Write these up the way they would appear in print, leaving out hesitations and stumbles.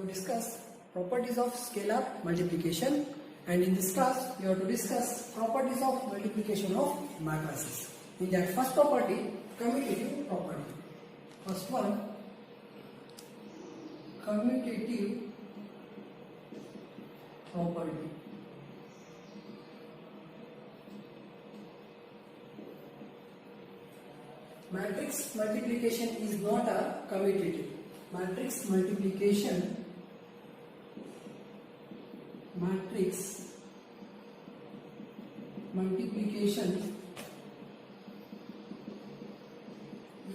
to discuss properties of scalar multiplication, and in this class we have to discuss properties of multiplication of matrices. In that first property, commutative property. First one, commutative property. Matrix multiplication is not a commutative. Matrix multiplication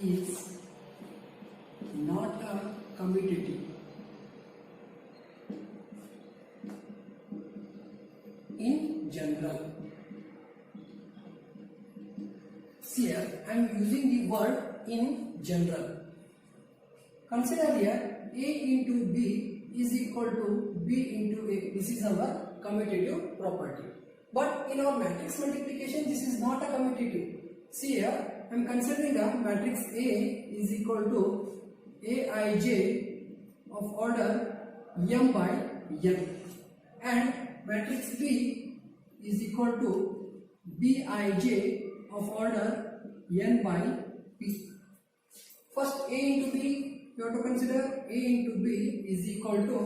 is not a commutative. In general, here I am using the word in general. Consider here A into B is equal to B into A. This is our commutative property. But in our matrix multiplication, this is not a commutative. See here, I am considering a matrix A is equal to Aij of order m by n, and matrix B is equal to Bij of order n by p. First A into B, you have to consider A into B is equal to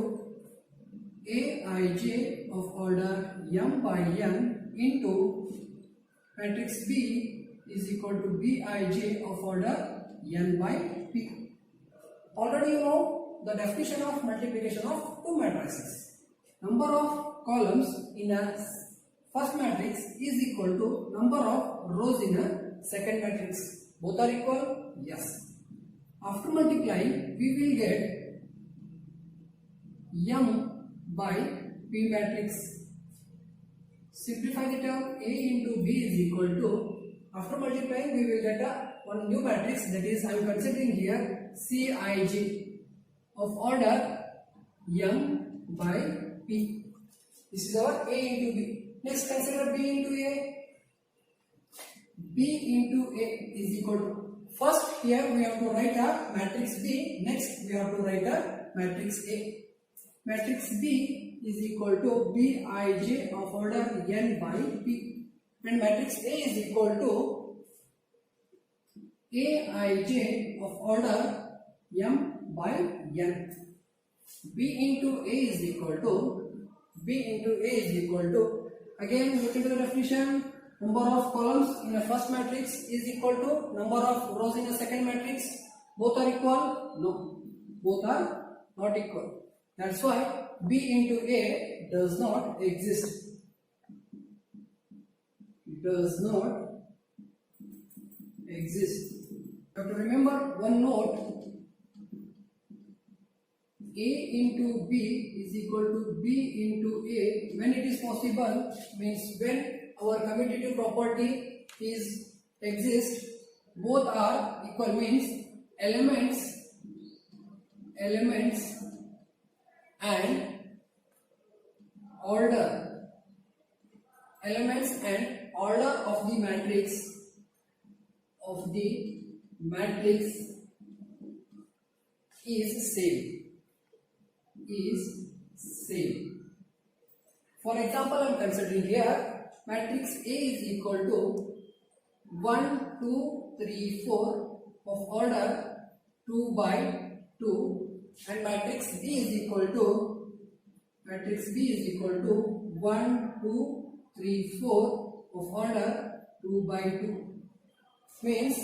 Aij of order m by n into matrix B is equal to Bij of order n by p. Already you know the definition of multiplication of two matrices. Number of columns in a first matrix is equal to number of rows in a second matrix. Both are equal? Yes. After multiplying, we will get m by p matrix. Simplify the term. A into B is equal to, after multiplying we will get one new matrix, that is I am considering here Cij of order m by p. This is our A into B. Next consider B into A. B into A is equal to, first here we have to write a matrix B, next we have to write a matrix A. Matrix B is equal to Bij of order n by p, and matrix A is equal to Aij of order m by n. B into A is equal to, again look into the definition. Number of columns in a first matrix is equal to number of rows in a second matrix. Both are equal? No, both are not equal. That's why B into A does not exist. Does not exist. You have to remember one note. A into B is equal to B into A when it is possible, means when our commutative property exists, both are equal, means elements and order of the matrix is same. For example, I am considering here matrix A is equal to 1, 2, 3, 4 of order 2 by 2, and matrix B is equal to 1, 2, 3, 4 of order 2 by 2. Means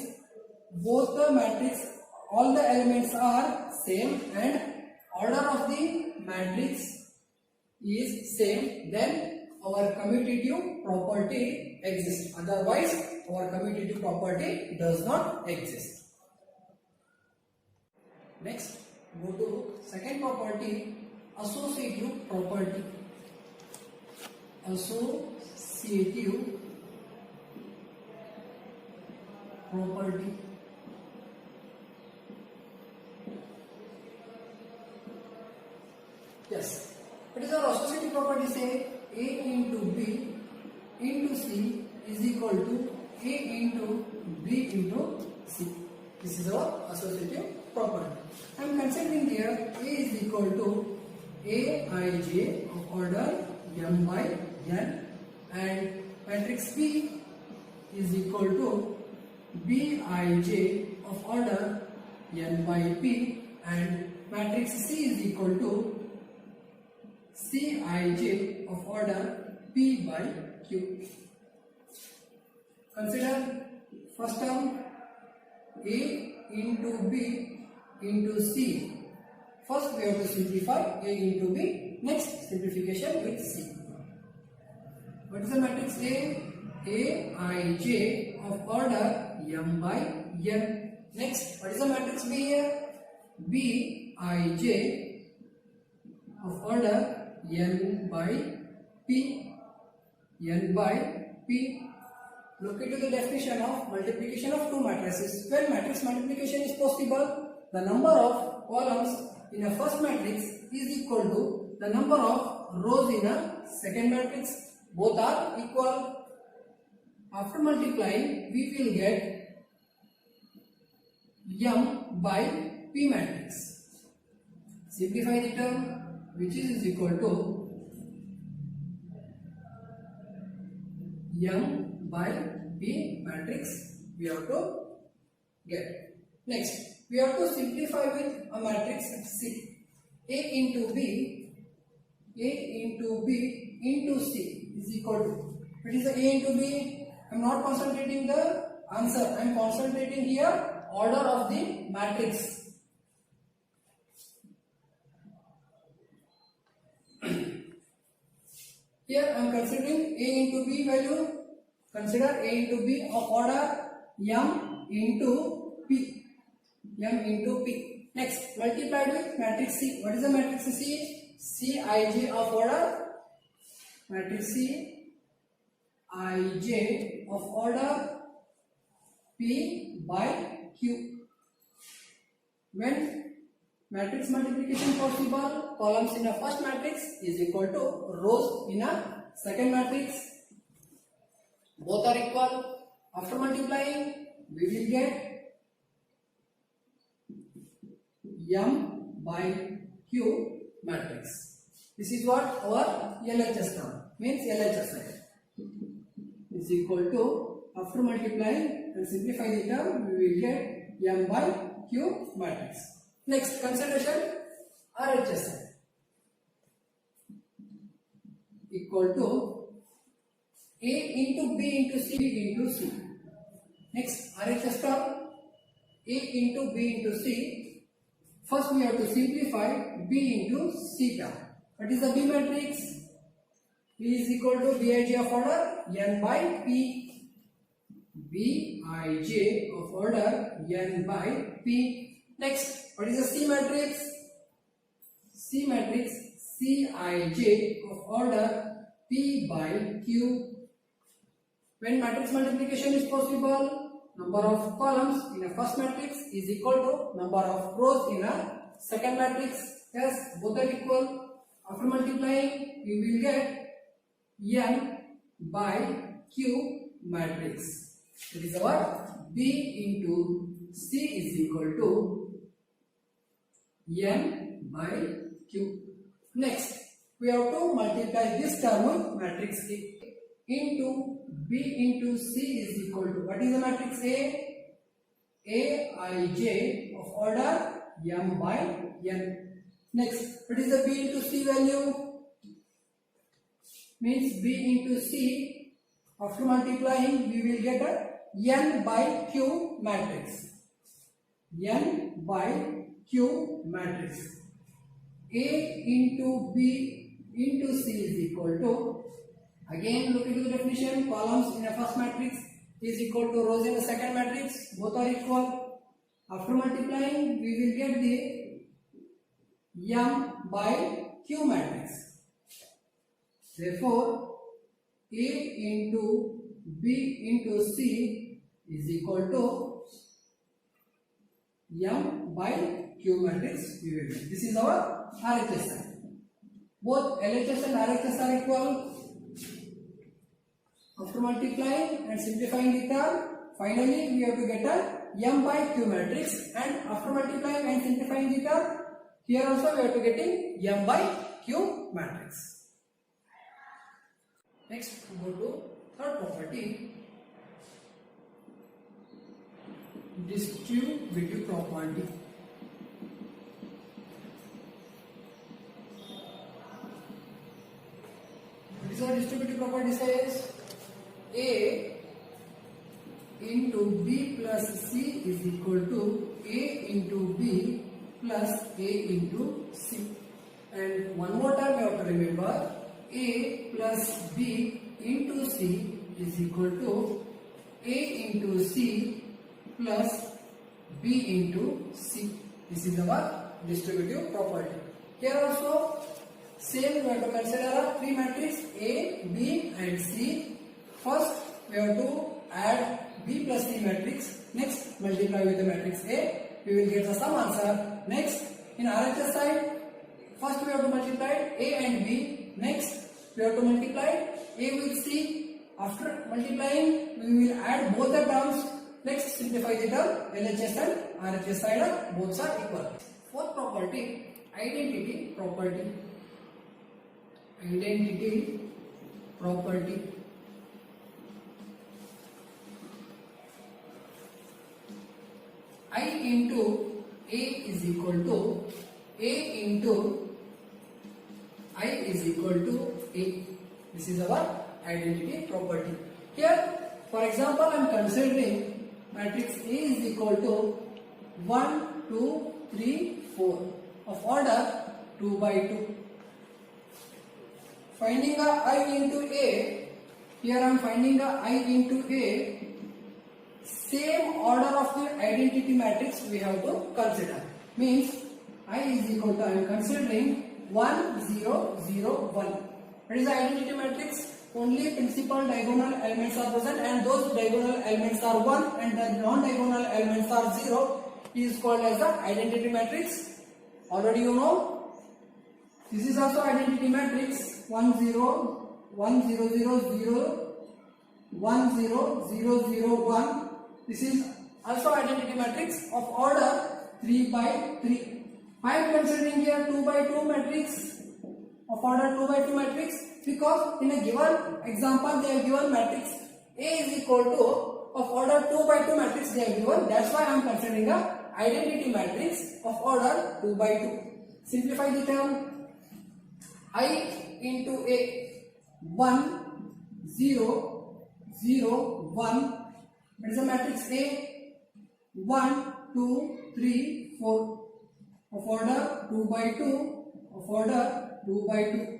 both the matrix, all the elements are same and order of the matrix is same, then our commutative property exists. Otherwise, our commutative property does not exist. Next, go to second property, associative property. Associative property. Yes. What is our associative property? Say A into B into C is equal to A into B into C. This is our associative property. I am considering here A is equal to Aij of order m by n, and matrix P is equal to Bij of order n by p, and matrix C is equal to Cij of order p by q. Consider first term A into B into C. First we have to simplify A into B. Next simplification with C. What is the matrix A? Aij of order m by n. Next, what is the matrix B here? Bij of order n by p. N by p. Look into the definition of multiplication of two matrices. When matrix multiplication is possible, the number of columns in a first matrix is equal to the number of rows in a second matrix. Both are equal. After multiplying, we will get m by p matrix. Simplify the term, which is equal to m by p matrix we have to get. Next, we have to simplify with a matrix C. A into B into C is equal to, what is the A into B? I am not concentrating the answer, I am concentrating here order of the matrix. Here I am considering A into B value. Consider A into B of order m into p. M into p. Next, multiplied with matrix C. What is the matrix C? Cij of order. Matrix C, ij of order p by q. When matrix multiplication possible, columns in a first matrix is equal to rows in a second matrix. Both are equal. After multiplying, we will get m by q matrix. This is what our LHS term means. LHS is equal to, after multiplying and simplify the term, we will get m by q matrix. Next consideration, RHS equal to A into B into C into C. Next, RHS term A into B into C. First we have to simplify B into C term. What is the B matrix? B is equal to Bij of order n by p. Bij of order n by p. Next, what is the C matrix? C matrix Cij of order p by q. When matrix multiplication is possible, number of columns in a first matrix is equal to number of rows in a second matrix. Yes, both are equal. After multiplying, you will get m by q matrix. That is our B into C is equal to m by q. Next, we have to multiply this term with matrix A into B into C is equal to, what is the matrix A? Aij of order m by n. Next, what is the B into C value? Means B into C, after multiplying we will get a n by q matrix. N by q matrix. A into B into C is equal to, again look into the definition, columns in a first matrix is equal to rows in a second matrix, both are equal. After multiplying, we will get the m by q matrix. Therefore, A into B into C is equal to m by q matrix we will get. This is our RHS. Both LHS and RHS are equal. After multiplying and simplifying the term, finally we have to get a m by q matrix, and after multiplying and simplifying the term, here also we have to get m by Q matrix. Next, go to third property, distributive property. What is our distributive property? Says A into B plus C is equal to A into B plus A into C. And one more time you have to remember, A plus B into C is equal to A into C plus B into C. This is our distributive property. Here also same, we have to consider three matrices A, B and C. First we have to add B plus C matrix. Next multiply with the matrix A. We will get the sum answer. Next in RHS side, first we have to multiply A and B. Next we have to multiply A with C. After multiplying we will add both the terms. Next simplify the term. LHS and RHS side both are equal. Fourth property, identity property. Identity property. I into A is equal to A into I is equal to A. This is our identity property. Here, for example, I am considering matrix A is equal to 1, 2, 3, 4 of order 2 by 2. Finding a I into A, here I am finding a I into A, same order of the identity matrix we have to consider. Means I is equal to, I am considering 1, 0, 0, 1. What is the identity matrix? Only principal diagonal elements are present and those diagonal elements are 1 and the non-diagonal elements are 0 is called as the identity matrix. Already you know. This is also identity matrix 1 0 1 0 0 0 1 0 0 0 1. This is also identity matrix of order 3 by 3. I am considering here 2 by 2 matrix of order 2 by 2 matrix because in a given example they have given matrix A is equal to of order 2 by 2 matrix they have given. That's why I am considering a identity matrix of order 2 by 2. Simplify the term. I into A 1 0 0 1. What is the matrix A? 1 2 3 4 of order 2 by 2 of order 2 by 2.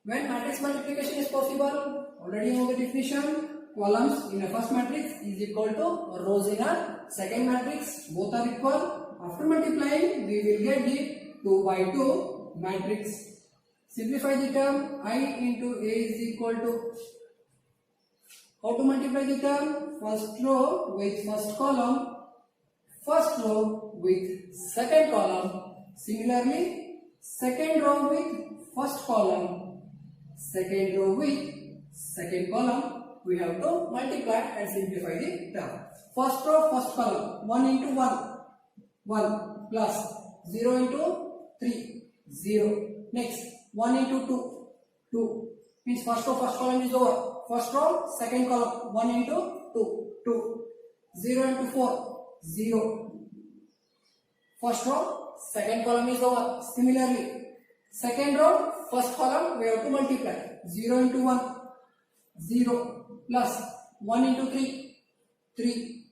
When matrix multiplication is possible, already know the definition. Columns in a first matrix is equal to rows in a second matrix. Both are equal. After multiplying, we will get the 2 by 2 matrix. Simplify the term. I into A is equal to, how to multiply the term? First row with first column, first row with second column. Similarly, second row with first column, second row with second column. We have to multiply and simplify the term. First row, first column, 1 into 1, 1 plus 0 into 3, 0. Next, 1 into 2, 2. Means first row, first column is over. First row, second column, 1 into 2, 2. 0 into 4, 0. First row, second column is over. Similarly, second row, first column, we have to multiply. 0 into 1, 0. Plus 1 into 3, 3.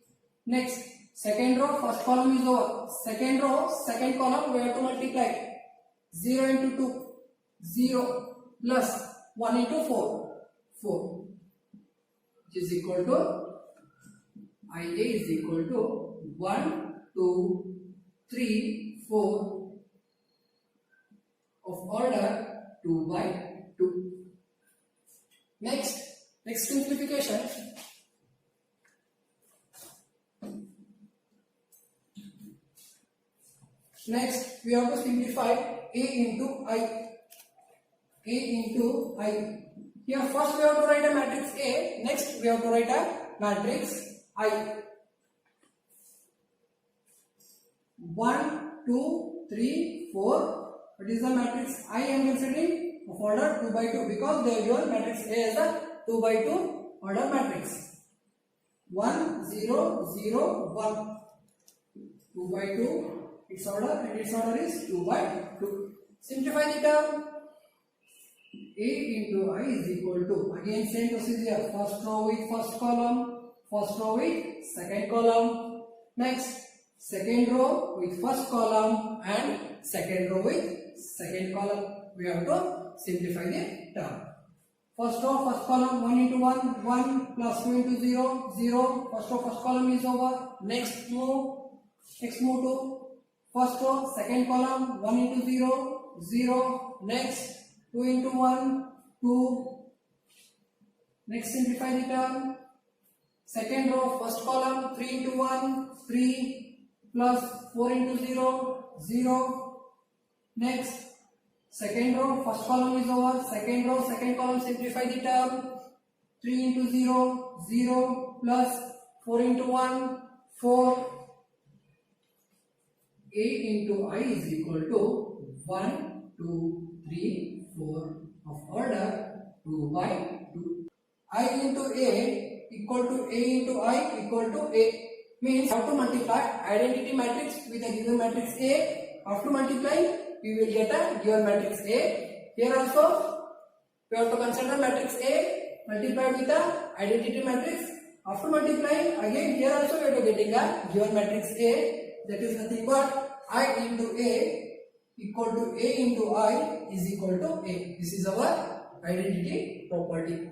Next, second row, first column is over. Second row, second column, we have to multiply. 0 into 2, 0. Plus 1 into 4, 4. Which is equal to, IA is equal to 1, 2, 3, 4 of order 2 by 2. Next simplification. Next, we have to simplify A into I. A into I. Here first we have to write a matrix A. Next we have to write a matrix I. 1, 2, 3, 4, What is the matrix I am considering of order 2 by 2 because they have given matrix A as a 2 by 2 order matrix. 1 0 0 1. 2 by 2 its order and its order is 2 by 2. Simplify the term. A into I is equal to, again same procedure, first row with first column, first row with second column, next second row with first column and second row with second column. We have to simplify the term. First row first column 1 into 1 1 plus 2 into 0 0. First row first column is over. Next move to first row second column 1 into 0 0. Next 2 into 1 2. Next simplify the term. Second row first column 3 into 1 3 plus 4 into 0 0. Next second row first column is over. Second row second column simplify the term. 3 into 0 0 plus 4 into 1 4. A into I is equal to 1 2 3 4 of order 2 by 2. I into A equal to A into I equal to A. Means have to multiply identity matrix with a given matrix A. After multiplying we will get a given matrix A. Here also we have to consider matrix A multiplied with the identity matrix. After multiplying again here also we are getting a given matrix A. That is nothing but I into A equal to A into I is equal to A. This is our identity property.